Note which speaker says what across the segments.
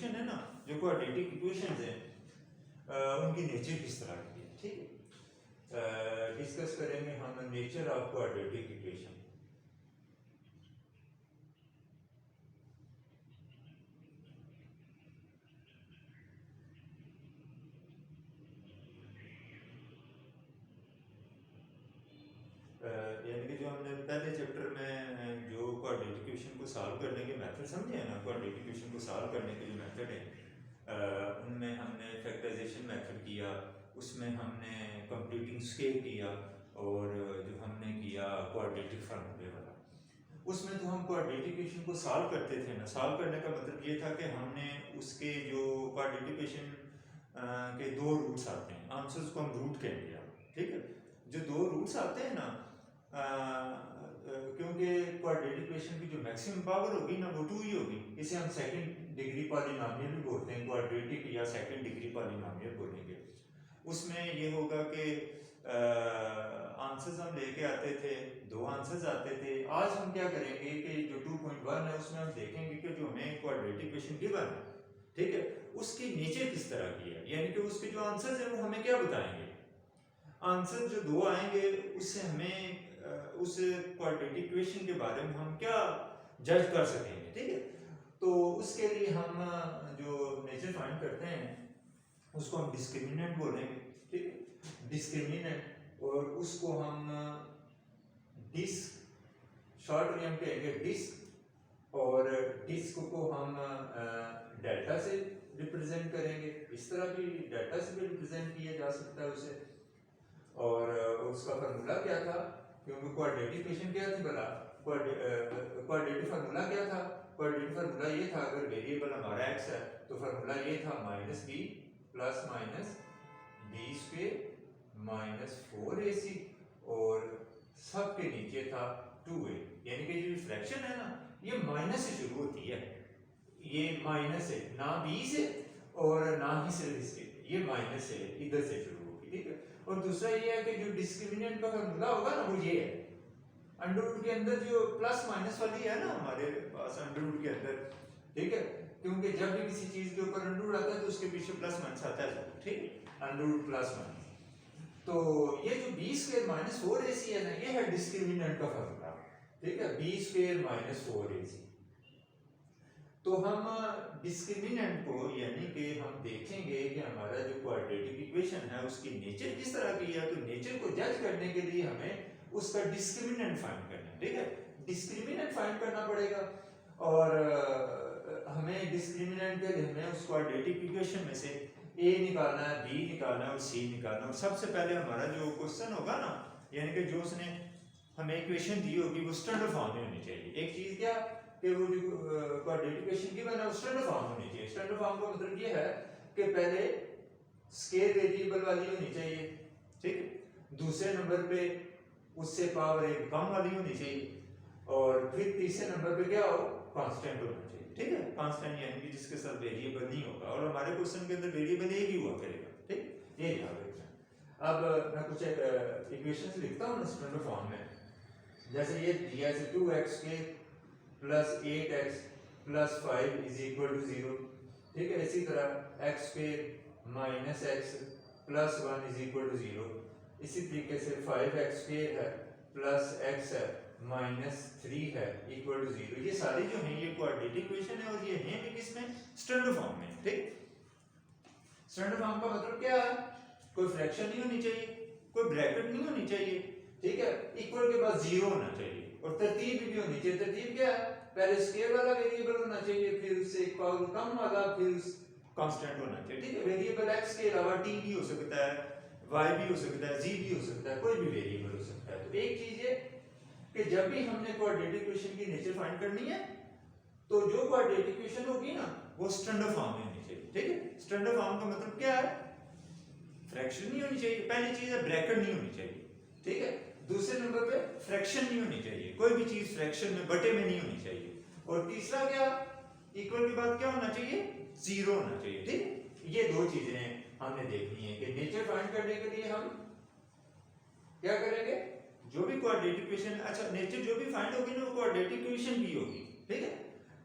Speaker 1: Equation है ना, जो क्वाड्रेटिक इक्वेशंस हैं उनकी नेचर किस तरह की है, ठीक है। डिस्कस करेंगे हम नेचर ऑफ क्वाड्रेटिक इक्वेशन। यानी कि जो हमने पहले चैप्टर में जो क्वाड्रेटिक इक्वेशन को सॉल्व करने के मेथड समझे हैं ना, क्वाड्रेटिक इक्वेशन को सॉल्व करने के जो मेथड है उनमें हमने फैक्टराइजेशन मेथड किया, उसमें हमने कंप्यूटिंग स्केल किया, और जो हमने किया क्वाड्रेटिक फार्मूले वाला। उसमें तो हम क्वाड्रेटिक इक्वेशन को सॉल्व करते थे ना, सॉल्व करने का मतलब ये था कि हमने उसके जो क्वाड्रेटिक इक्वेशन के दो रूट्स आते हैं, आंसर्स को हम रूट कहेंगे, ठीक है। जो दो रूट्स आते हैं ना, क्योंकि क्वाड्रेटिक इक्वेशन की जो मैक्सिमम पावर होगी ना वो 2 ही होगी, इसे हम सेकंड डिग्री पॉलिनोमियल भी बोलते हैं, क्वाड्रेटिक या सेकंड डिग्री पॉलिनोमियल बोलेंगे। उसमें ये होगा कि आंसर्स हम लेके आते थे, दो आंसर्स आते थे। आज हम क्या करेंगे कि जो 2.1 है उसमें हम देखेंगे कि जो हमें क्वाड्रेटिक इक्वेशन गिवन है, ठीक है, उसकी नेचर किस तरह की है, यानी कि उसके जो आंसर्स हैं वो हमें क्या बताएंगे। आंसर जो दो आएंगे उससे हमें उस क्वाड्रेटिक इक्वेशन के बारे में हम क्या जज कर सकेंगे, ठीक है। तो उसके लिए हम जो नेचर फाइंड करते हैं उसको हम डिस्क्रिमिनेंट बोलेंगे, ठीक है, डिस्क्रिमिनेंट। और उसको हम डिस्क शॉर्ट में हम कहेंगे डिस्क, और डिस्क को हम डेल्टा से रिप्रेजेंट करेंगे, इस तरह भी डेल्टा से भी रिप्रेजेंट किया जा सकता है उसे। और उसका फार्मूला क्या था, क्योंकि क्वाड्रेटिक इक्वेशन क्या थी भला, क्वाड्रेटिक फार्मूला क्या था, क्वाड्रेटिक फार्मूला ये था, अगर वेरिएबल हमारा x है तो फार्मूला ये था -b plus minus b square minus 4ac, और सब के नीचे था 2a, यानी कि जो फ्रैक्शन है ना ये माइनस से शुरू होती है, ये माइनस है ना b से और ना ही सिर्फ इसके, ये माइनस है इधर से शुरू होगी, ठीक है। और दूसरा ये है कि जो डिस्क्रिमिनेंट का फार्मूला होगा ना वो ये है, अंडर रूट के अंदर जो प्लस माइनस वाली है ना हमारे पास अंडर रूट के अंदर, ठीक है, क्योंकि जब भी किसी चीज के ऊपर अंडर रूट आता है तो उसके पीछे प्लस माइनस आता है, ठीक है, अंडर रूट प्लस माइनस। तो ये जो b स्क्वायर माइनस 4ac है ना, ये है डिस्क्रिमिनेंट का फार्मूला, ठीक है, b स्क्वायर माइनस 4ac। तो हम डिस्क्रिमिनेंट को यानी कि हम देखेंगे कि हमारा जो क्वाड्रेटिक इक्वेशन है उसकी नेचर किस तरह की है, तो नेचर को जज करने के लिए हमें उसका डिस्क्रिमिनेंट फाइंड करना है, ठीक है, डिस्क्रिमिनेंट फाइंड करना पड़ेगा। और हमें डिस्क्रिमिनेंट के लिए हमें उस क्वाड्रेटिक इक्वेशन में से a निकालना है, b निकालना है और c निकालना है। और सबसे पहले हमारा जो क्वेश्चन होगा ना, यानी कि जो उसने हमें इक्वेशन दी होगी वो स्टैंडर्ड फॉर्म में होनी चाहिए। एक चीज क्या कि वो जो क्वाड्रेटिक इक्वेशन की बना स्टैंडर्ड फॉर्म होनी चाहिए। स्टैंडर्ड फॉर्म का मतलब ये है कि पहले स्केल वेरिएबल वाली होनी चाहिए, ठीक है, दूसरे नंबर पे उससे पावर एक कम वाली होनी चाहिए, और फिर तीसरे नंबर पे क्या हो, कांस्टेंट होना चाहिए, ठीक है, कांस्टेंट यानी कि जिसके साथ वेरिएबल नहीं होगा, और हमारे क्वेश्चन के अंदर वेरिएबल एक ही हुआ करेगा, ठीक, ये याद रखना। अब मैं कुछ इक्वेशंस लिखता हूं स्टैंडर्ड फॉर्म में, जैसे ये दिया है 2x के plus 8x plus 5 is equal to 0, ठीक है। इसी तरह x के minus x plus 1 is equal to 0, इसी तरीके से 5x के है प्लस x है माइनस 3 है इक्वल टू 0। ये सारी जो हैं ये क्वाड्रेटिक इक्वेशन है, और ये हैं भी किसमें, स्टैंडर्ड फॉर्म में, ठीक। स्टैंडर्ड फॉर्म का मतलब क्या है, कोई फ्रैक्शन नहीं होनी चाहिए, कोई ब्रैकेट नहीं होनी चाहिए, ठीक है, इक्वल के बाद 0 होना चाहिए, और तरतीब भी होनी चाहिए। तरतीब क्या है, पहले स्केल वाला वेरिएबल होना चाहिए, फिर उससे एक पावर कम वाला, फिर कांस्टेंट होना चाहिए, ठीक है। वेरिएबल x के अलावा t भी हो सकता है, y भी हो सकता है, z भी हो सकता है, कोई भी वेरिएबल हो सकता है। तो एक चीज है कि जब भी हमने क्वाड्रेटिक इक्वेशन की नेचर फाइंड करनी है तो जो क्वाड्रेटिक इक्वेशन होगी ना वो स्टैंडर्ड फॉर्म में होनी चाहिए, ठीक है। स्टैंडर्ड फॉर्म का मतलब क्या है, फ्रैक्शन नहीं होनी चाहिए, पहली चीज है ब्रैकेट नहीं होनी चाहिए, ठीक है। दूसरे नंबर पे फ्रैक्शन नहीं होनी चाहिए, कोई भी चीज फ्रैक्शन में बटे में नहीं होनी चाहिए, और तीसरा क्या, इक्वल के बाद क्या होना चाहिए, 0 होना चाहिए, ठीक। ये दो चीजें हमने देखनी है कि नेचर फाइंड करने के लिए हम क्या करेंगे, जो भी क्वाड्रेटिक इक्वेशन, अच्छा नेचर जो भी फाइंड होगी ना वो क्वाड्रेटिक इक्वेशन भी होगी, ठीक है।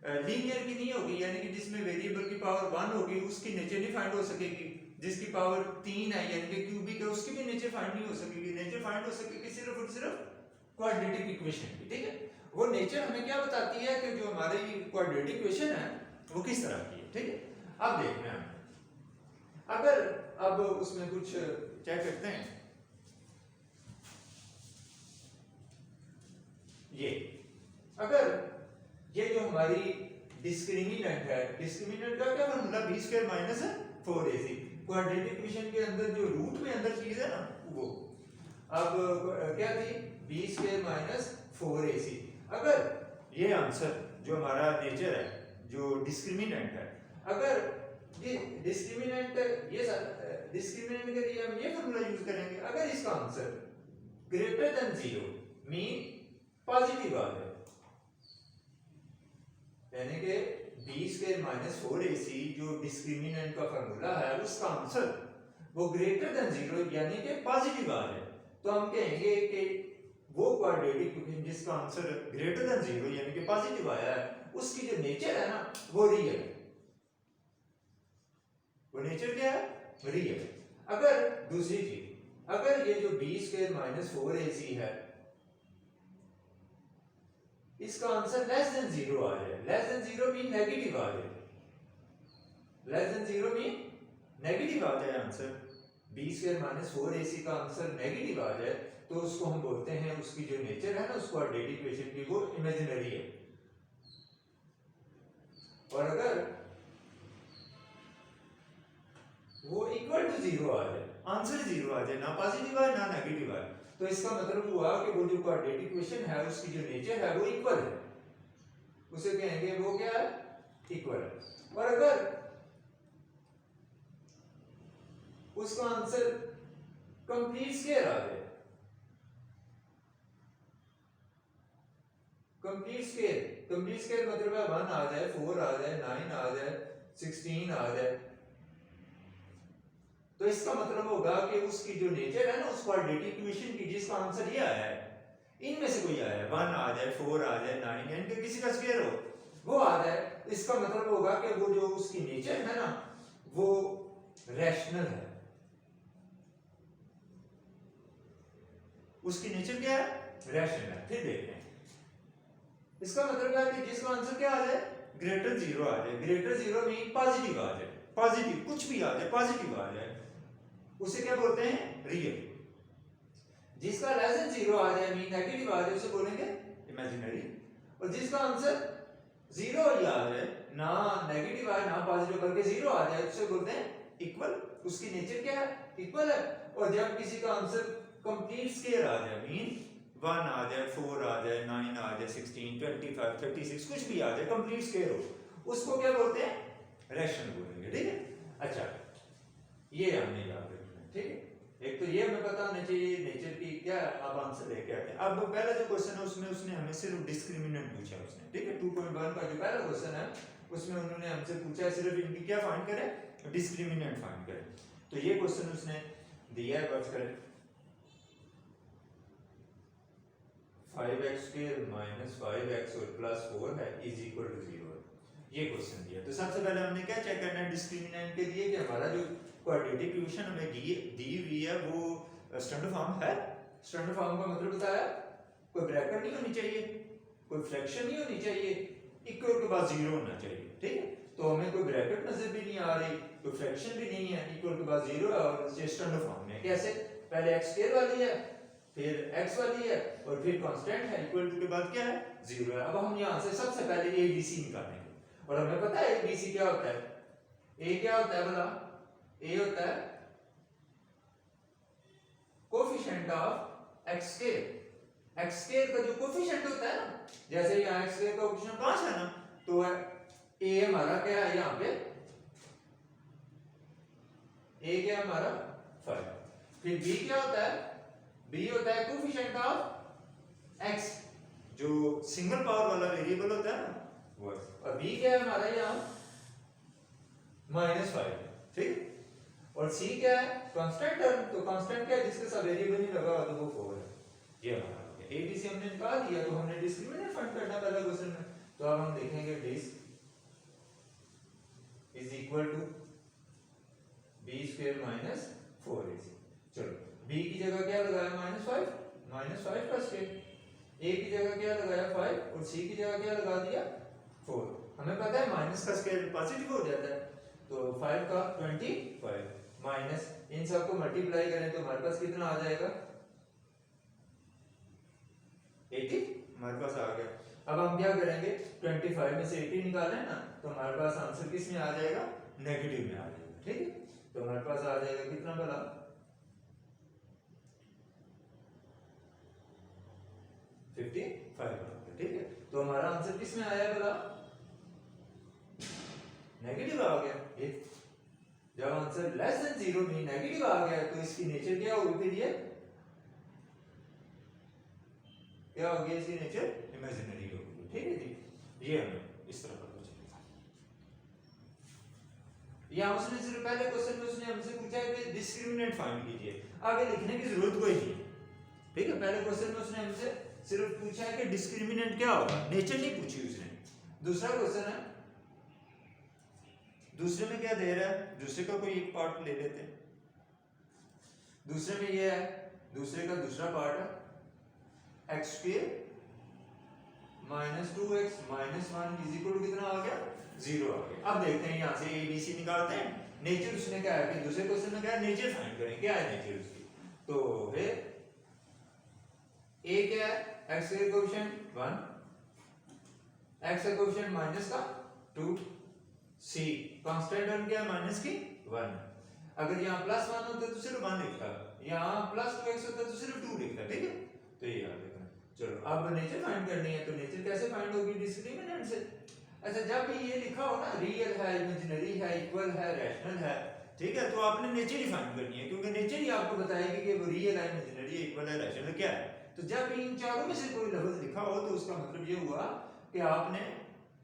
Speaker 1: लीनियर की नहीं होगी, यानी कि जिसमें वेरिएबल की पावर 1 होगी उसकी नेचर नहीं फाइंड हो सकेगी, जिसकी पावर 3 है यानी कि क्यूबिक है उसकी भी नेचर फाइंड नहीं हो सकेगी। नेचर फाइंड हो सकेगी सिर्फ और सिर्फ क्वाड्रेटिक इक्वेशन की, ठीक है। वो नेचर हमें क्या बताती है कि जो हमारी क्वाड्रेटिक इक्वेशन है वो किस तरह की है, ठीक है। अब देखना है अगर अब उसमें कुछ क्या करते हैं, ये अगर ये जो हमारी डिस्क्रिमिनेंट है, डिस्क्रिमिनेंट का क्या formula, b square minus 4ac, quadratic equation के अंदर जो रूट में अंदर चीज है ना वो, अब क्या थी, बी स्क्वायर माइनस 4ac। अगर ये आंसर जो हमारा नेचर है जो डिस्क्रिमिनेंट है, अगर ये डिस्क्रिमिनेंट, ये डिस्क्रिमिनेंट के लिए हम ये फॉर्मूला यूज करेंगे, अगर इसका answer greater than 0 mean positive आ जाए, यानी कि बी स्क्वायर माइनस 4ac जो डिस्क्रिमिनेंट का फॉर्मूला है उसका आंसर वो ग्रेटर देन 0 यानी कि पॉजिटिव आ जाए, तो हम कहेंगे कि वो क्वाड्रेटिक इक्वेशन जिसका आंसर ग्रेटर देन 0 यानी कि पॉजिटिव आया है उसकी जो नेचर है ना वो रियल है। वो नेचर क्या है, रियल। अगर दूसरी चीज, अगर ये जो बी स्क्वायर माइनस 4ac है इसका आंसर लेस देन 0 आ जाए, लेस देन 0 मीन नेगेटिव आ जाए, लेस देन 0 मीन नेगेटिव आ जाए answer, B square minus 4ac का आंसर नेगेटिव आ जाए तो उसको हम बोलते हैं, उसकी जो नेचर है ना उस क्वाड्रेटिक इक्वेशन की वो इमेजिनरी है। और अगर वो इक्वल टू 0 आ जाए, आंसर 0 आ जाए, ना पॉजिटिव आए ना नेगेटिव आए, तो इसका मतलब हुआ कि वो जो क्वाड्रेटिक इक्वेशन है उसकी जो नेचर है वो इक्वल है, उसे कहेंगे वो क्या है, इक्वल है। और अगर उसका आंसर कंप्लीट स्क्वायर आ जाए, कंप्लीट स्क्वायर मतलब है 1 आ जाए, 4 आ जाए, 9 आ जाए, 16 आ जाए, तो इसका मतलब होगा कि उसकी जो नेचर है ना उस क्वाड्रेटिक इक्वेशन की जिसका आंसर ये आया है, इनमें से कोई आया है, 1 आ जाए, 4 आ जाए, 9 यानी कि किसी का स्क्वायर हो वो आ जाए, इसका मतलब होगा कि वो जो उसकी नेचर है ना वो रैशनल है, उसकी नेचर क्या है, रैशनल है। फिर देखते हैं, इसका मतलब है कि जिसका आंसर क्या आ जाए, ग्रेटर 0 आ जाए, ग्रेटर 0 मीन पॉजिटिव आ जाए, पॉजिटिव कुछ भी आ जाए, पॉजिटिव आ जाए, उसे क्या बोलते हैं, रियल। जिसका लेस देन 0 आ जाए मीन नेगेटिव आ जाए उसे बोलेंगे इमेजिनरी, और जिसका आंसर 0 ही आ जाए, ना नेगेटिव आए ना पॉजिटिव करके 0 आ जाए उसे बोलते हैं इक्वल, उसकी नेचर क्या है, इक्वल है। और जब किसी का आंसर कंप्लीट स्क्वायर आ जाए मीन 1 आ जाए, 4 आ जाए, 9 आ जाए, 16, 25, 36 कुछ भी आ जाए, कंप्लीट स्क्वायर हो, उसको क्या बोलते हैं, रैशनल बोलेंगे, ठीक है। अच्छा ये हमने याद रखना है, ठीक है। एक तो ये हमें पता होना चाहिए नेचर की क्या, अब आंसर लेके आते हैं। अब पहला जो क्वेश्चन है उसमें उसने हमें सिर्फ डिस्क्रिमिनेंट पूछा उसने, ठीक है। 2.1 का जो पहला क्वेश्चन है उसमें उन्होंने हमसे पूछा है सिर्फ इनकी क्या फाइंड करें, डिस्क्रिमिनेंट फाइंड करें। तो ये क्वेश्चन उसने दिया है, वर्क करें 5x स्क्वायर माइनस 5x और प्लस 4 है इज इक्वल टू 0, ये क्वेश्चन दिया। तो सबसे पहले हमने क्या चेक करना है डिस्क्रिमिनेंट के लिए कि हमारा जो क्वाड्रेटिक इक्वेशन हमें दी हुई है वो स्टैंडर्ड फॉर्म है। स्टैंडर्ड फॉर्म का मतलब बताया, कोई ब्रैकेट नहीं होनी चाहिए, कोई फ्रैक्शन नहीं होनी चाहिए, इक्वल के बाद 0 होना चाहिए, ठीक है। तो हमें कोई ब्रैकेट नजर भी नहीं आ रही, कोई फ्रैक्शन भी नहीं है, इक्वल के बाद 0 है और स्टैंडर्ड फॉर्म में कैसे, पहले x स्क्वायर वाली है, फिर x वाली है और फिर कांस्टेंट है, इक्वल टू के बाद क्या है, 0 है। अब हम यहां से सबसे पहले abc निकालेंगे और हमें पता है abc क्या होता है, a क्या होता है भला, a होता है coefficient of x square, x square का जो कोफिशिएंट होता है ना, जैसे यहाँ x स्क्वायर का कोफिशिएंट 5 है ना, तो a हमारा क्या है यहाँ पे, a क्या है हमारा 5, फिर b क्या होता है, b होता है कोफिशिएंट ऑफ x, जो सिंगल पावर वाला वेरिएबल होता है ना वो, और b क्या है हमारा यहाँ -5, ठीक। और c क्या है, कांस्टेंट टर्म, तो कांस्टेंट क्या है जिसके साथ वेरिएबल नहीं लगा तो वो 4 है, ये हमारा हो गया। abc हमने निकाल दिया, तो हमने डिस्क्रिमिनेंट फाइंड करना पहला क्वेश्चन में, तो अब हम देखेंगे disc is equal to b square minus 4ac। चलो b की जगह क्या लगाया -5 का स्क्वायर, a की जगह क्या लगाया 5 और c की जगह क्या लगा दिया 4। हमें पता है माइनस का स्क्वायर पॉजिटिव हो जाता है, तो 5 का 25 माइनस इन सबको मल्टीप्लाई करें तो हमारे पास कितना आ जाएगा 80 हमारे पास आ गया। अब हम क्या करेंगे 25 में से 80 निकालें ना, तो हमारे पास आंसर किस में आ जाएगा नेगेटिव में आ जाएगा। ठीक है, तो हमारे पास आ जाएगा कितना भला 55। ठीक है, तो हमारा आंसर किस में आया भला नेगेटिव आ गया। जब आंसर लेस देन 0 में नेगेटिव आ गया तो इसकी नेचर क्या होगी, फिर ये क्या होगी, इसकी नेचर इमेजिनरी होगी। ठीक है जी, ये हमें इस तरह पता चलेगा। यहाँ उसने सिर्फ पहले क्वेश्चन में उसने हमसे पूछा है कि डिस्क्रिमिनेंट फाइंड कीजिए, आगे लिखने की जरूरत कोई नहीं। ठीक है, पहले क्वेश्चन में उसने हमसे सिर्फ पूछा है कि डिस्क्रिमिनेंट क्या होगा, नेचर नहीं पूछी उसने। दूसरा क्वेश्चन है, दूसरे में क्या दे रहा है, दूसरे का कोई एक पार्ट ले लेते हैं। दूसरे में ये है, दूसरे का दूसरा पार्ट है x square minus 2x minus 1 is equal to कितना आ गया 0 आ गया। अब देखते हैं यहाँ से a b c निकालते हैं। नेचर उसने क्या है कि दूसरे क्वेश्चन में क्या है नेचर फाइंड करें, क्या है नेचर उसकी। तो है a क्या है x का कोएफिशिएंट 1, x का कोएफिशिएंट माइनस का 2, c कांस्टेंट टर्म क्या है माइनस की 1। अगर यहाँ प्लस 1 होता तो सिर्फ 1 लिखता, यहाँ प्लस 2x होता तो सिर्फ 2 लिखता। ठीक है, तो ये याद रखना। चलो अब नेचर फाइंड करनी है, तो नेचर कैसे फाइंड होगी डिस्क्रिमिनेंट से। अच्छा, जब भी ये लिखा हो ना रियल है, इमेजिनरी है, इक्वल है, रैशनल है, ठीक है, तो आपने नेचर ही फाइंड करनी है, क्योंकि नेचर ही आपको बताएगी कि वो रियल है, इमेजिनरी है, इक्वल है, रैशनल क्या है। तो जब इन चारों में से कोई लफ्ज लिखा हो तो उसका मतलब ये हुआ कि आपने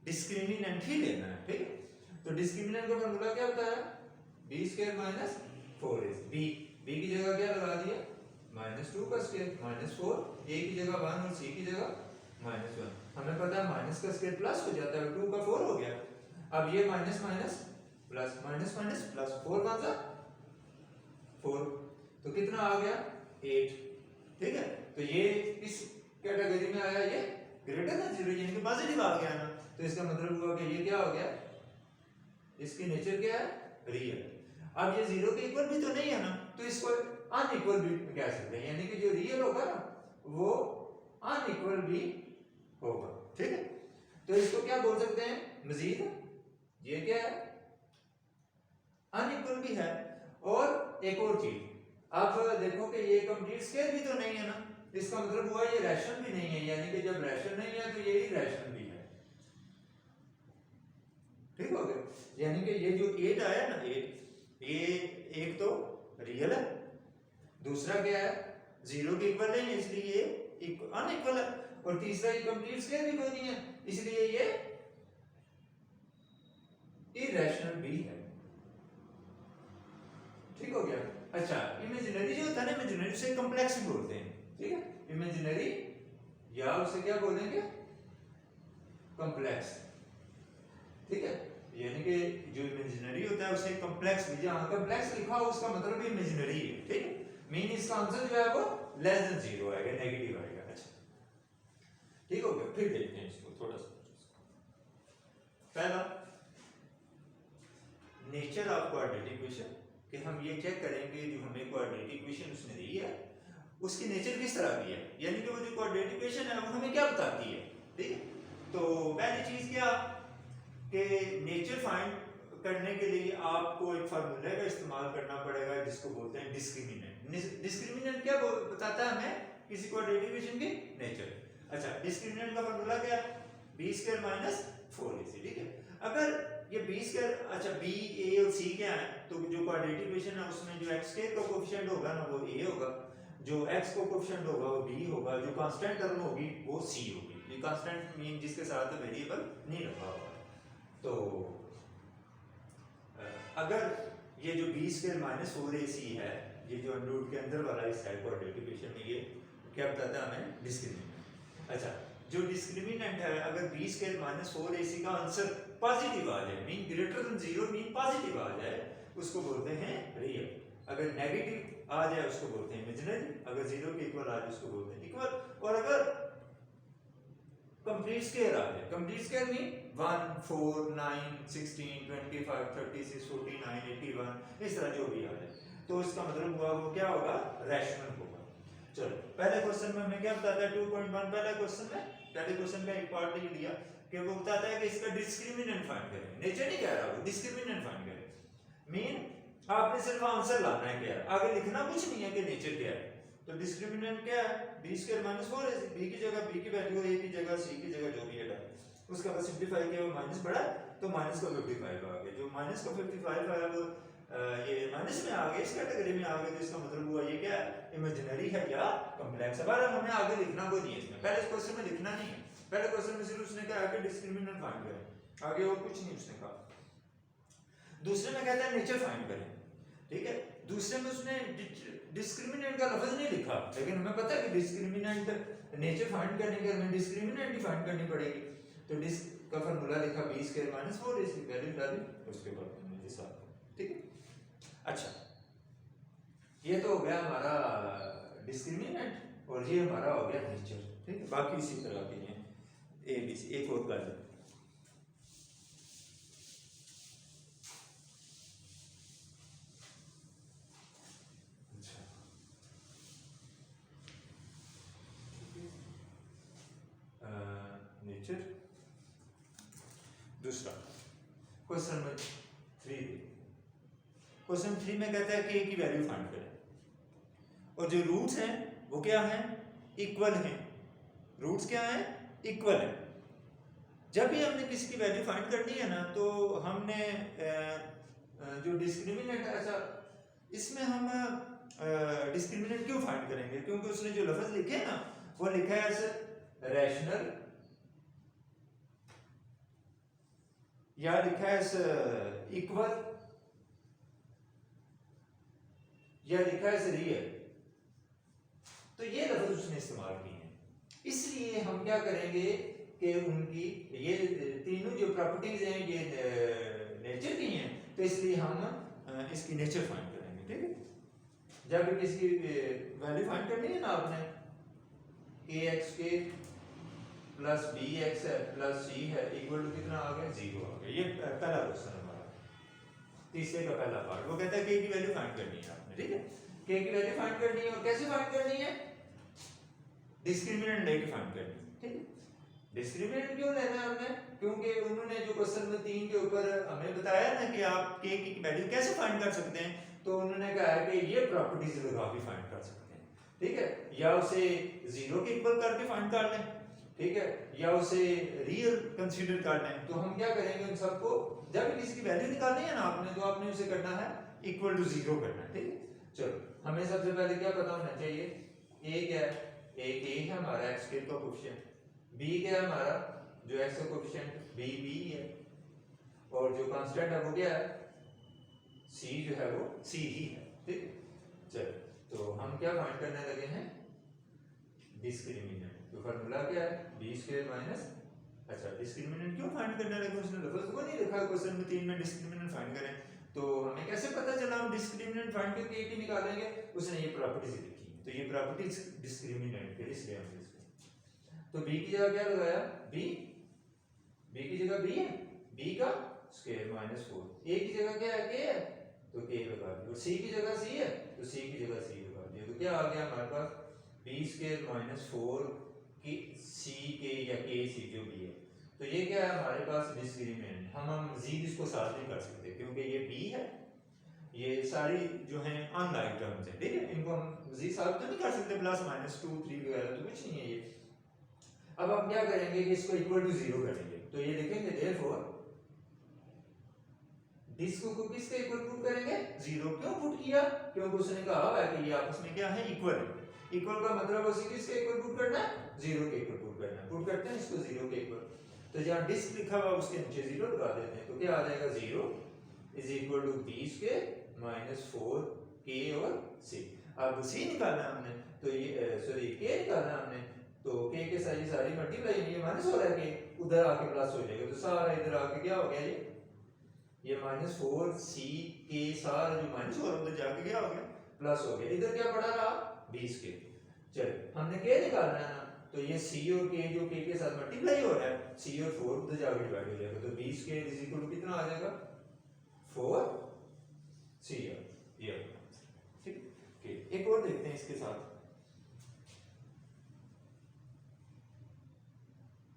Speaker 1: डिस्क्रिमिनेंट ही लेना है। ठीक है, तो डिस्क्रिमिनेंट का फार्मूला क्या होता है b square minus 4ac। b की जगह क्या लगा दिया -2 का स्क्वायर माइनस 4, a की जगह 1 और c की जगह -1। हमें पता है माइनस का स्क्वायर प्लस हो जाता है, 2 का 4 हो गया। अब ये minus minus plus minus minus plus 4 कौन सा 4, तो कितना आ गया 8। ठीक है, तो ये किस कैटेगरी में आया, ये ग्रेटर देन 0 यानी कि पॉजिटिव आ गया ना, तो इसका मतलब हुआ कि ये क्या हो गया, इसकी नेचर क्या है रियल। अब ये 0 के इक्वल भी तो नहीं है ना, तो इसको अनइक्वल भी कह सकते हैं, यानी कि जो रियल होगा ना वो अनइक्वल भी होगा। ठीक है, तो इसको क्या बोल सकते हैं मजीद, ये क्या है अनइक्वल भी है। और एक और चीज, अब देखो कि ये कंप्लीट स्क्वायर भी तो नहीं है ना, इसका मतलब हुआ ये रैशनल भी नहीं है, यानी कि जब रैशनल नहीं है तो ये इरैशनल भी है। ठीक हो गया, यानी कि ये जो 8 आया ना 8, ये एक तो रियल है, दूसरा क्या है 0 के इक्वल नहीं है इसलिए ये अनइक्वल है, और तीसरा ये कंप्लीट स्क्वायर भी कोई नहीं है इसलिए ये इरैशनल भी है। ठीक हो गया। अच्छा, इमेजिनरी जो होता है ना, इमेजिनरी से कॉम्प्लेक्स भी बोलते हैं। ठीक है, इमेजिनरी या उसे क्या बोलेंगे कॉम्प्लेक्स। ठीक है, यानी कि जो इमेजिनरी होता है उसे कॉम्प्लेक्स भी, जहां कॉम्प्लेक्स लिखा हो उसका मतलब भी इमेजिनरी है। ठीक है, मीन इसका आंसर जो है वो लेस देन 0 आएगा, नेगेटिव आएगा। अच्छा, ठीक हो गया। फिर देखते हैं इसको थोड़ा सा। पहला नेचर ऑफ क्वाड्रेटिक इक्वेशन, कि हम ये चेक करेंगे जो हमें क्वाड्रेटिक इक्वेशन उसने दी है उसकी नेचर किस तरह की है, यानी कि वो जो क्वाड्रेटिक इक्वेशन है वो हमें क्या बताती है। ठीक है, तो पहली चीज क्या कि नेचर फाइंड करने के लिए आपको एक फार्मूले का इस्तेमाल करना पड़ेगा जिसको बोलते हैं डिस्क्रिमिनेंट। डिस्क्रिमिनेंट क्या बताता है हमें किसी क्वाड्रेटिक इक्वेशन की नेचर। अच्छा, डिस्क्रिमिनेंट का फार्मूला क्या है b स्क्वायर माइनस 4ac। ठीक है, अगर ये b स्क्वायर, अच्छा b a और c क्या है, तो जो क्वाड्रेटिक इक्वेशन है उसमें जो x स्क्वायर का कोएफिशिएंट होगा ना वो a होगा, जो x का कोएफिशिएंट होगा वो b होगा, जो कांस्टेंट टर्म होगी वो c होगी। ये कांस्टेंट मीन जिसके साथ वेरिएबल नहीं रखा हुआ। तो अगर ये जो b स्क्वायर माइनस 4ac है, ये जो अंडर रूट के अंदर वाला हिस्सा है क्वाड्रेटिक इक्वेशन में, ये क्या बताता है हमें डिस्क्रिमिनेंट। अच्छा,
Speaker 2: जो डिस्क्रिमिनेंट है, अगर b स्क्वायर माइनस 4ac का आंसर पॉजिटिव आ जाए, mean greater than 0 mean positive आ जाए, उसको बोलते हैं रियल। अगर नेगेटिव आ जाए उसको बोलते हैं इमेजिनरी, अगर 0 के इक्वल आ जाए उसको बोलते हैं इक्वल, और अगर कंप्लीट स्क्वायर आ जाए, कंप्लीट स्क्वायर मीन 1 4 9 16 25 36 49 81 इस तरह जो भी आ जाए, तो इसका मतलब हुआ वो क्या होगा, रैशनल होगा। चलो पहले क्वेश्चन में हमें क्या बताता है 2.1, पहले क्वेश्चन का एक पार्ट ये दिया कि वो बताता है कि इसका डिस्क्रिमिनेंट फाइंड करें, नेचर नहीं कह रहा, वो डिस्क्रिमिनेंट फाइंड करें। मीन आपने सिर्फ आंसर लाना है, क्या है आगे लिखना कुछ नहीं है कि नेचर क्या है। तो डिस्क्रिमिनेंट क्या है, b स्क्वायर माइनस 4 है, b की जगह b की वैल्यू a की जगह c की जगह जो भी है उसका बस सिंपलीफाई किया, माइनस बढ़ा तो माइनस का 55 आ गया, जो माइनस का 55 आया वो ये माइनस में आ गया, इस कैटेगरी में आ गया, तो इसका मतलब हुआ ये क्या है, इमेजिनरी है या कॉम्प्लेक्स है। बार हमें आगे लिखना कोई नहीं है इसमें, पहले इस क्वेश्चन में लिखना नहीं है, पहले क्वेश्चन में सिर्फ उसने कहा कि डिस्क्रिमिनेंट फाइंड करें, आगे और कुछ नहीं उसने कहा। दूसरे में कहता है नेचर फाइंड करें, ठीक है, दूसरे में उसने डिस्क्रिमिनेंट का लफ्ज नहीं लिखा, लेकिन हमें पता है कि डिस्क्रिमिनेंट नेचर फाइंड करने के हमें डिस्क्रिमिनेंट ही फाइंड करनी पड़ेगी, तो डिस्क का फार्मूला लिखा b स्क्वायर माइनस 4 इसकी वैल्यू डाली, उसके बाद हमने ये साफ, ठीक है। अच्छा ये तो हो गया हमारा डिस्क्रिमिनेंट और ये हमारा हो गया नेचर, ठीक है, बाकी इसी तरह के हैं ए बी सी। एक और कर लें, नेचर। दूसरा क्वेश्चन नंबर 3, क्वेश्चन 3 में कहता है कि a की वैल्यू फाइंड करें, और जो रूट्स हैं वो क्या हैं, इक्वल हैं, रूट्स क्या हैं, इक्वल हैं। जब भी हमने किसी की वैल्यू फाइंड करनी है ना, तो हमने जो डिस्क्रिमिनेंट है, अच्छा इसमें हम डिस्क्रिमिनेंट क्यों फाइंड करेंगे, क्योंकि उसने जो लफ्ज लिखे ना वो लिखा है एज रैशनल या लिखा है इक्वल या लिखा है रियल, तो ये लफ्ज उसने इस्तेमाल किए हैं। इसलिए हम क्या करेंगे कि उनकी ये तीनों जो प्रॉपर्टीज हैं ये नेचर की हैं, तो इसलिए हम इसकी नेचर फाइंड करेंगे, ठीक है। जब भी किसी वैल्यू फाइंड करनी है ना आपने, ax के प्लस bx है प्लस c है इक्वल टू कितना आ गया, 0 आ गया। ये पहला क्वेश्चन हमारा, तीसरे का पहला पार्ट, वो कहता है k की वैल्यू फाइंड करनी है आपने, ठीक है, k की वैल्यू फाइंड करनी है, और कैसे फाइंड करनी है, डिस्क्रिमिनेंट लेके फाइंड करनी है, ठीक है। डिस्क्रिमिनेंट क्यों लेना है हमने, क्योंकि उन्होंने जो क्वेश्चन में 3 के ऊपर हमें बताया ना कि आप k की वैल्यू कैसे फाइंड कर सकते हैं, तो उन्होंने कहा है कि ये प्रॉपर्टीज लगा के फाइंड कर सकते हैं, ठीक है, या उसे 0 के इक्वल करके फाइंड कर लें, ठीक है, या उसे रियल कंसीडर कर लें। तो हम क्या करेंगे, उन सबको जब किसी की वैल्यू निकालनी है ना आपने, तो आपने उसे करना है इक्वल टू 0 करना है, ठीक है। चलो हमें सबसे पहले क्या पता होना चाहिए, a क्या है, a है हमारा x के कोएफिशिएंट, b क्या है हमारा जो x का कोएफिशिएंट b है, और जो कांस्टेंट है वो क्या है, c जो है वो c ही है, ठीक है। चलो तो हम क्या फाइंड करने लगे हैं, डिस्क्रिमिनेंट। तो फार्मूला क्या है, b स्क्वायर माइनस, अच्छा डिस्क्रिमिनेंट क्यों फाइंड करने लगे, उसने लफ्ज को नहीं लिखा क्वेश्चन में 3 में डिस्क्रिमिनेंट फाइंड करें, तो हमें कैसे पता चला हम डिस्क्रिमिनेंट फाइंड करके एक ही निकालेंगे, उसने ये प्रॉपर्टीज लिखी है, तो ये प्रॉपर्टीज डिस्क्रिमिनेंट के इसलिए हमने इसको, तो b की जगह क्या लगाया, b की जगह b है, b का स्क्वायर माइनस 4, a की जगह क्या है, k है, तो k लगा दिया, और c की जगह c है, तो c की जगह c लगा दिया, तो क्या आ गया हमारे पास b स्क्वायर माइनस 4 की c के या k c जो भी है, तो ये क्या है हमारे पास डिस्क्रिमिनेंट। हम मजीद इसको साथ नहीं कर सकते क्योंकि ये b है, ये सारी जो हैं अनलाइक टर्म्स हैं, ठीक है, इनको हम मजीद साथ तो नहीं कर सकते, प्लस माइनस 2 3 वगैरह तो कुछ नहीं है ये। अब हम क्या करेंगे कि इसको इक्वल टू 0 करेंगे, तो ये लिखेंगे देयरफॉर डिस्क को किसके इक्वल पुट करेंगे, 0। क्यों पुट किया, क्योंकि उसने कहा हुआ है कि ये आपस में क्या है, इक्वल है। इक्वल का मतलब उसी किसके इक्वल पुट करना है, 0 के इक्वल पुट करना है, पुट करते हैं इसको 0 के इक्वल, तो जहां डिस्क लिखा हुआ उसके नीचे 0 लगा देते हैं, तो क्या आ जाएगा 0 is equal to b square minus 4k और c। अब c निकालना है हमने, तो ये सॉरी k निकालना है हमने, तो k के साथ ये सारी मल्टीप्लाई ये माइनस हो रहा है कि उधर आके प्लस हो जाएगा, तो सारा इधर आके क्या हो गया, ये -4c k सारा जो माइनस हो रहा है उधर जाके क्या हो गया, प्लस हो गया। इधर क्या पड़ा रहा, 20k। चलिए हमने k निकालना है ना, तो ये c और k जो k के साथ मल्टीप्लाई हो रहा है, c और 4 उधर जाके डिवाइड हो जाएगा, तो 20k कितना आ जाएगा, 4c। ये ठीक। एक और देखते हैं इसके साथ,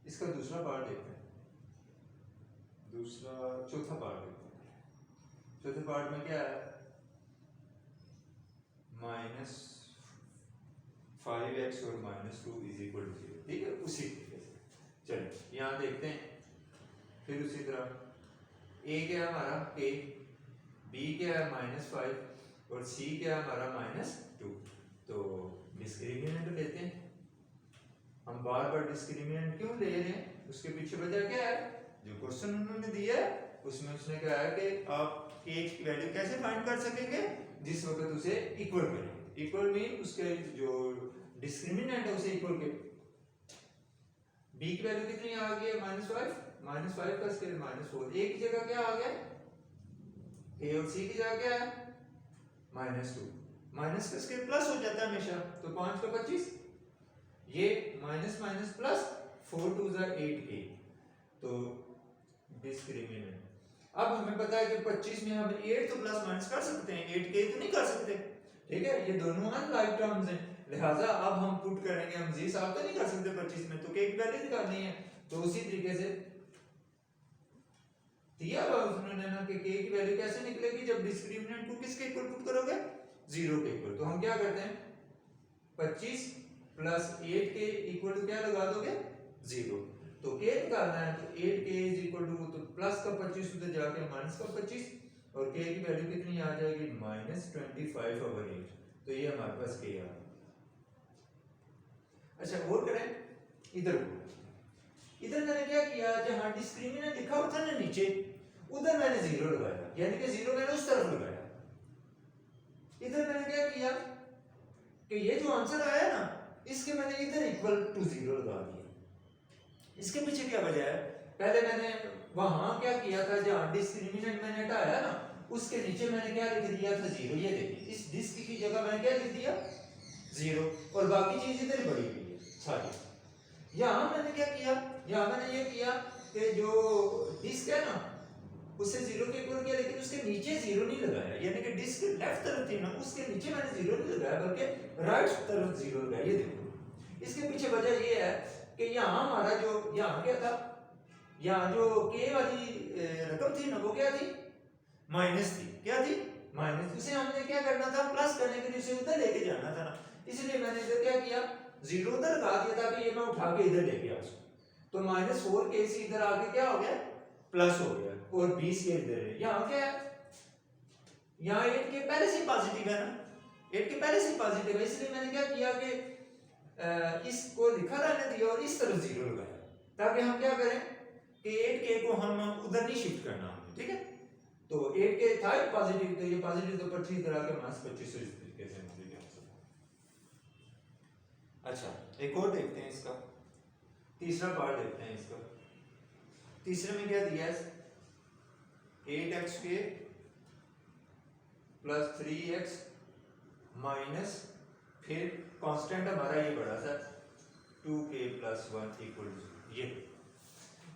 Speaker 2: इसका दूसरा पार्ट देखते हैं, चौथा पार्ट देखते हैं। चौथे पार्ट में क्या है, -5x और -2 = 0, ठीक है, उसी तरीके से। चलिए यहाँ देखते हैं, फिर उसी तरह a क्या है हमारा k, b क्या है -5 और c क्या है हमारा -2। तो डिस्क्रिमिनेंट लेते हैं हम। बार बार डिस्क्रिमिनेंट क्यों ले रहे हैं, उसके पीछे वजह क्या है, जो क्वेश्चन उन्होंने दिया है उसमें उसने कहा है कि आप k की वैल्यू कैसे फाइंड कर सकेंगे, जिस वक्त उसे इक्वल करें। इक्वल मीन उसके जो डिस्क्रिमिनेंट है उसे इक्वल के। b की वैल्यू कितनी आ गई है, -5 का स्क्वायर -4, a की जगह क्या आ गया, a और c की जगह क्या है, -2। माइनस का स्क्वायर प्लस हो जाता है हमेशा, तो 5 का 25, ये माइनस माइनस प्लस, 4 2 8k। तो डिस्क्रिमिनेंट, अब हमें पता है कि 25 में हम 8 तो प्लस माइनस कर सकते हैं, 8k तो नहीं कर सकते, ठीक है, ये दोनों अनलाइक टर्म्स हैं, लिहाजा अब हम पुट करेंगे, हम जी साहब तो नहीं कर सकते 25 में, तो k की वैल्यू निकालनी है। तो उसी तरीके से दिया हुआ उन्होंने ना कि k की वैल्यू कैसे निकलेगी, जब डिस्क्रिमिनेंट को किसके इक्वल पुट करोगे, 0 के इक्वल। तो हम क्या करते हैं, 25 प्लस 8k इक्वल टू क्या लगा दोगे, 0। तो k निकालना है, तो 8k इज इक्वल टू, तो प्लस का 25 उधर जाके माइनस का 25, और k की वैल्यू कितनी आ जाएगी, -25/8। तो ये हमारे पास k आ गया। अच्छा और करें, इधर मैंने क्या किया, जहां डिस्क्रिमिनेंट लिखा हुआ था ना नीचे, उधर मैंने 0 लगाया, यानी कि 0 मैंने उस तरफ लगाया। इधर मैंने क्या किया कि ये जो आंसर आया ना, इसके मैंने इधर इक्वल टू 0 लगा दिया। इसके पीछे क्या वजह है, पहले मैंने वहां क्या किया था, जहां डिस्क्रिमिनेंट मैंने हटाया ना, उसके नीचे मैंने क्या लिख दिया था, 0। ये देखिए, इस डिस्क की जगह मैंने क्या लिख दिया, 0, और बाकी चीज इधर बड़ी हुई है सारी। यहां मैंने क्या किया, यहां मैंने ये किया कि जो डिस्क है ना, उससे 0 के इक्वल किया, लेकिन उसके नीचे 0 नहीं लगाया, यानी कि डिस्क लेफ्ट तरफ थी ना, उसके नीचे मैंने 0 नहीं लगाया, बल्कि राइट तरफ 0 लगाया। ये देखो, इसके पीछे वजह ये है कि यहाँ हमारा जो यहाँ क्या था, यहाँ जो k वाली रकम थी ना, वो क्या थी, माइनस थी, क्या थी, माइनस। उसे हमने क्या करना था, प्लस करने के लिए उसे उधर लेके जाना था ना, इसलिए मैंने इधर क्या किया, 0 उधर लगा दिया ताकि ये मैं उठा के इधर लेके आ सकूं। तो -4k से इधर आके क्या हो गया, प्लस हो गया, और 20 के इधर है। यहाँ क्या है, यहाँ 8 के पहले से पॉजिटिव है ना, 8 के पहले से पॉजिटिव है, इसलिए मैंने क्या किया कि इसको लिखा रहने दिया और इस तरफ 0 लगाया, ताकि हम क्या करें कि 8k को हम उधर नहीं शिफ्ट करना हमें, ठीक है। तो 8k था पॉजिटिव, तो ये पॉजिटिव तो 25 इधर आके -25 इस तरीके से मुझे क्या हो सकता। अच्छा एक और देखते हैं, इसका तीसरा पार्ट देखते हैं। इसका तीसरे में क्या दिया है, 8xk + 3x माइनस, फिर कांस्टेंट हमारा ये बड़ा सा 2k + 1 = 0।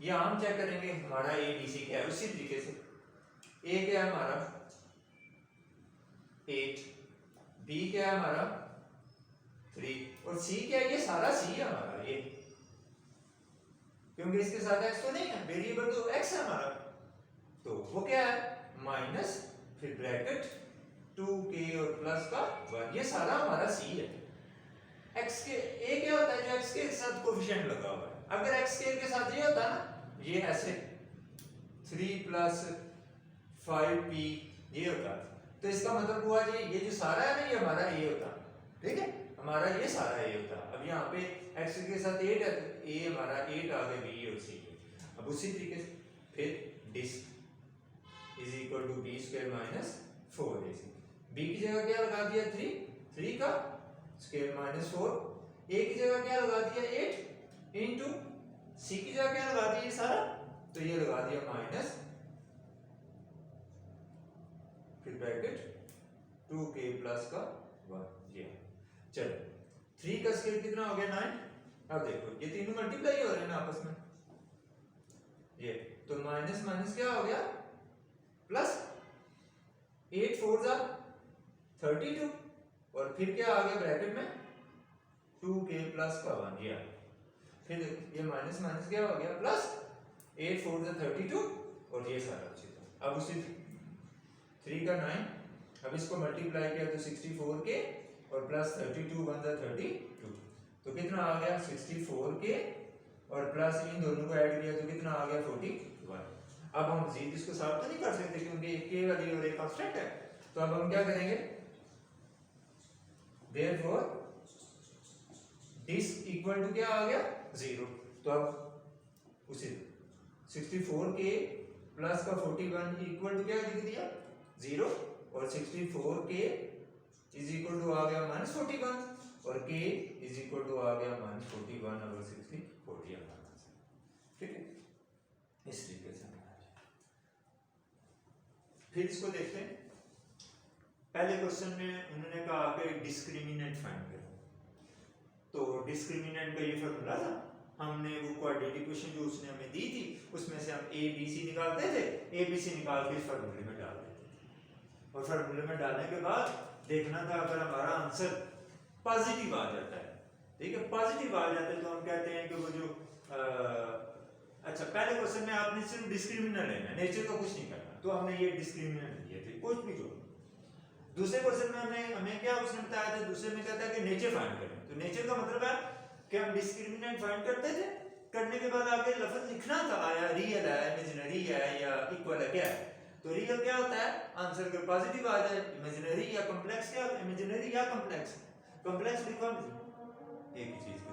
Speaker 2: ये हम चेक करेंगे हमारा abc क्या है, उसी तरीके से a क्या है हमारा 8, b क्या है हमारा 3, और c क्या है, ये सारा c है हमारा, ये क्योंकि इसके साथ x तो नहीं है, वेरिएबल तो x है हमारा, तो वो क्या है माइनस, फिर ब्रैकेट 2k और प्लस का 1, ये सारा हमारा c है। x के a क्या होता है, जो x के साथ कोफिशिएंट लगा हुआ है, अगर x के साथ ये होता ना, ये ऐसे 3 + 5p ये होता, तो इसका मतलब हुआ जी ये जो सारा है ना, ये हमारा a होता, ठीक है, हमारा ये सारा a होता। अब यहाँ पे x के साथ 8 है, तो a हमारा 8 आ गया, b और c। अब उसी तरीके से फिर डिस्क = b² - 4ac, b की जगह क्या लगा दिया, 3 का स्क्वायर -4, ए की जगह क्या लगा दिया 8 इंटू सी की जगह क्या लगा दिया ये सारा, तो ये लगा दिया माइनस फिर ब्रैकेट 2k प्लस का 1 ये। चलो 3 का स्क्वायर कितना हो गया 9। अब देखो ये तीनों मल्टीप्लाई हो रहे हैं ना आपस में, ये तो माइनस माइनस क्या हो गया प्लस, 8 4 जा 32 और फिर क्या आ गया ब्रैकेट में 2k प्लस का 1 ये। फिर ये माइनस माइनस क्या हो गया प्लस, 8 4 जा 32 और ये सारा चीज। अब उसी 3 का 9, अब इसको मल्टीप्लाई किया तो 64k और प्लस 32 1 जा 32, तो कितना आ गया 64k और प्लस इन दोनों को ऐड किया तो कितना आ गया 41। अब हम जीत इसको साफ तो नहीं कर सकते क्योंकि एक k वाली और एक कांस्टेंट है, तो अब हम क्या करेंगे, देयरफॉर दिस इक्वल टू क्या आ गया 0। तो अब उसी 64k प्लस का 41 इक्वल टू क्या लिख दिया 0 और 64k इज इक्वल टू आ गया -41 और k इज इक्वल टू आ गया -41 और 64 ये हमारा आंसर। ठीक है, इस तरीके से फिर इसको देखते हैं। पहले क्वेश्चन में उन्होंने कहा कि डिस्क्रिमिनेंट फाइंड करो, तो डिस्क्रिमिनेंट का ये फॉर्मूला था, हमने वो क्वाड्रेटिक इक्वेशन जो उसने हमें दी थी उसमें से हम a b c निकालते थे, a b c निकाल के फॉर्मूले में डाल देते थे और फॉर्मूले में डालने के बाद देखना था अगर हमारा आंसर पॉजिटिव आ जाता है, ठीक है, पॉजिटिव आ जाता है तो हम कहते हैं कि वो जो अच्छा पहले क्वेश्चन में आपने सिर्फ डिस्क्रिमिनेंट लेना है, नेचर का कुछ नहीं करना, तो हमने ये डिस्क्रिमिनेंट लिए थे कुछ भी जो। दूसरे क्वेश्चन में हमें क्या उसने बताया था, दूसरे में कहता है कि नेचर फाइंड करें, तो नेचर का मतलब है कि हम डिस्क्रिमिनेंट फाइंड करते थे, करने के बाद आगे लफ्ज लिखना था आया रियल है इमेजिनरी है या इक्वल है क्या है, तो रियल क्या होता है आंसर के पॉजिटिव आ जाए, इमेजिनरी या कॉम्प्लेक्स क्या, इमेजिनरी या कॉम्प्लेक्स, कॉम्प्लेक्स लिखो एक ही चीज के